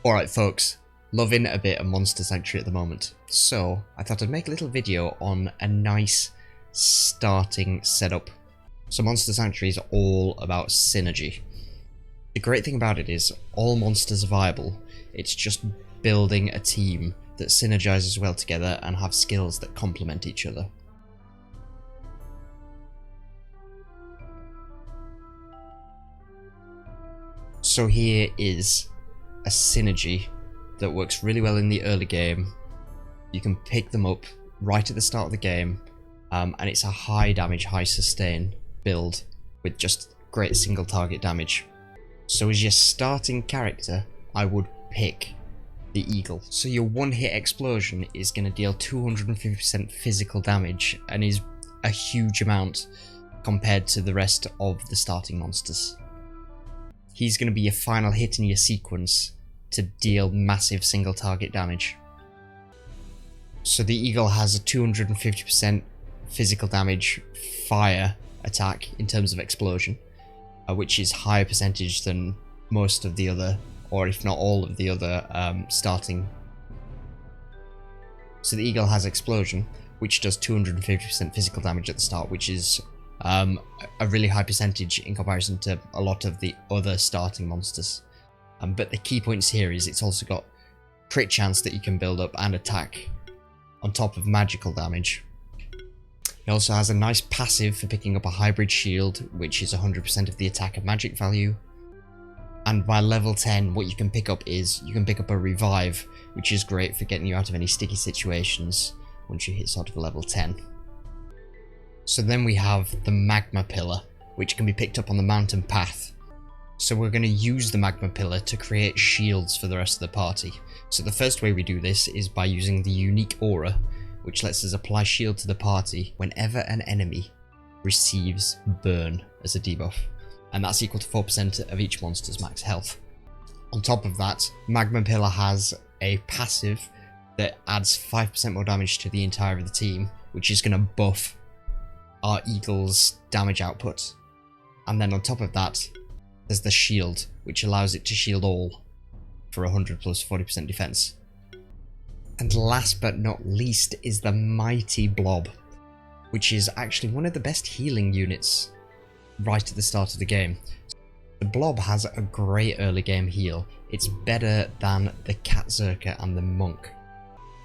Alright folks, loving a bit of Monster Sanctuary at the moment, so I thought I'd make a little video on a nice starting setup. So Monster Sanctuary is all about synergy. The great thing about it is all monsters are viable, it's just building a team that synergizes well together and have skills that complement each other. So here is a synergy that works really well in the early game. You can pick them up right at the start of the game, and it's a high damage, high sustain build with just great single target damage. So as your starting character, I would pick the Eagle. So your one hit explosion is going to deal 250% physical damage and is a huge amount compared to the rest of the starting monsters. He's going to be your final hit in your sequence to deal massive single target damage. So the Eagle has a 250% physical damage fire attack in terms of explosion, which is higher percentage than most of the other, or if not all of the other starting. So the Eagle has explosion, which does 250% physical damage at the start, which is a really high percentage in comparison to a lot of the other starting monsters. But the key points here is it's also got crit chance that you can build up and attack on top of magical damage. It also has a nice passive for picking up a hybrid shield, which is 100% of the attack and magic value. And by level 10, what you can pick up is you can pick up a revive, which is great for getting you out of any sticky situations once you hit sort of level 10. So then we have the magma pillar, which can be picked up on the mountain path. So we're going to use the magma pillar to create shields for the rest of the party. So the first way we do this is by using the unique aura, which lets us apply shield to the party whenever an enemy receives burn as a debuff. And that's equal to 4% of each monster's max health. On top of that, magma pillar has a passive that adds 5% more damage to the entire of the team, which is going to buff our Eagle's damage output. And then on top of that, there's the shield, which allows it to shield all for 100 plus 40% defense. And last but not least is the mighty blob, which is actually one of the best healing units right at the start of the game. The blob has a great early game heal. It's better than the Katzerker and the monk.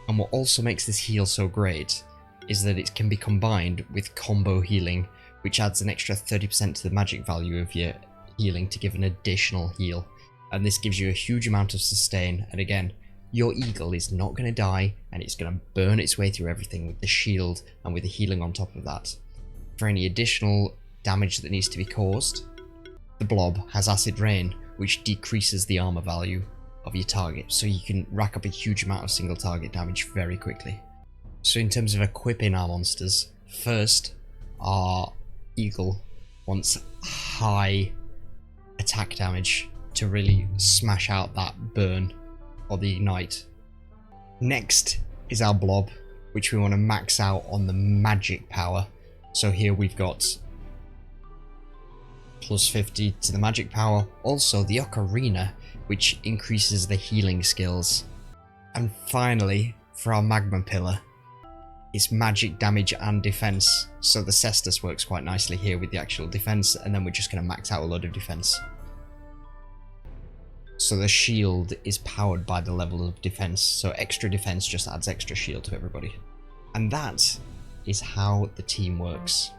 And what also makes this heal so great is that it can be combined with combo healing, which adds an extra 30% to the magic value of your healing to give an additional heal. And this gives you a huge amount of sustain, and again, your Eagle is not going to die, and it's going to burn its way through everything with the shield and with the healing on top of that. For any additional damage that needs to be caused, the blob has acid rain, which decreases the armor value of your target, so you can rack up a huge amount of single target damage very quickly. So in terms of equipping our monsters, first, our Eagle wants high attack damage to really smash out that burn or the ignite. Next is our blob, which we want to max out on the magic power. So here we've got plus 50 to the magic power, also the ocarina, which increases the healing skills. And finally, for our magma pillar, it's magic damage and defense. So the Cestus works quite nicely here with the actual defense, and then we're just going to max out a load of defense. So the shield is powered by the level of defense, so extra defense just adds extra shield to everybody. And that is how the team works.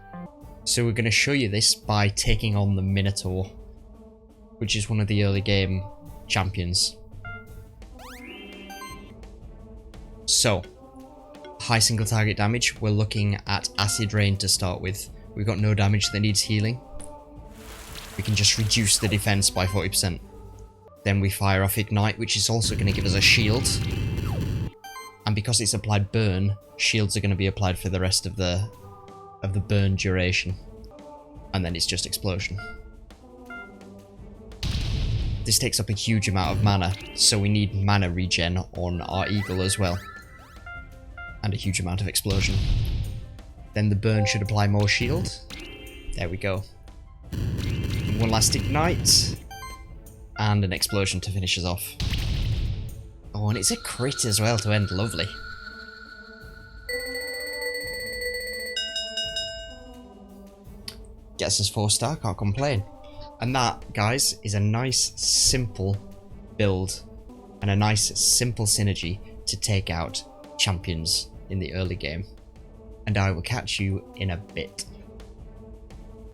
So we're going to show you this by taking on the Minotaur, which is one of the early game champions. So, high single target damage, we're looking at acid rain to start with. We've got no damage that needs healing. We can just reduce the defense by 40%. Then we fire off ignite, which is also going to give us a shield. And because it's applied burn, shields are going to be applied for the rest of the burn duration. And then it's just explosion. This takes up a huge amount of mana, so we need mana regen on our Eagle as well. And a huge amount of explosion. Then the burn should apply more shield. There we go. One last ignite. And an explosion to finish us off. Oh, and it's a crit as well to end. Lovely. Gets us 4-star, can't complain. And that, guys, is a nice, simple build and a nice, simple synergy to take out champions in the early game. And I will catch you in a bit.